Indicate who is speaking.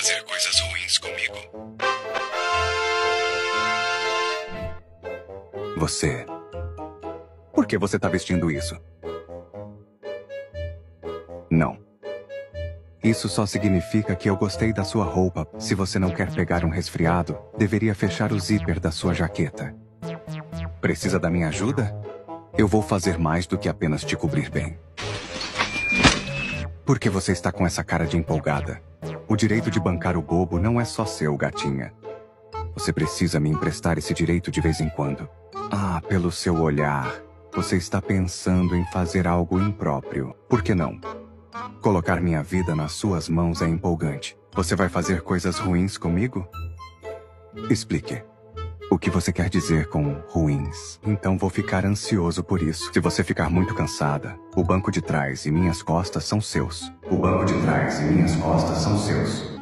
Speaker 1: fazer coisas ruins comigo? Você... Por que você tá vestindo isso? Não. Isso só significa que eu gostei da sua roupa. Se você não quer pegar um resfriado, deveria fechar o zíper da sua jaqueta. Precisa da minha ajuda? Eu vou fazer mais do que apenas te cobrir bem. Por que você está com essa cara de empolgada? O direito de bancar o bobo não é só seu, gatinha. Você precisa me emprestar esse direito de vez em quando. Ah, pelo seu olhar, você está pensando em fazer algo impróprio. Por que não? Colocar minha vida nas suas mãos é empolgante. Você vai fazer coisas ruins comigo? Explique. O que você quer dizer com ruins? Então vou ficar ansioso por isso. Se você ficar muito cansada, o banco de trás e minhas costas são seus. O banco de trás e minhas costas são seus.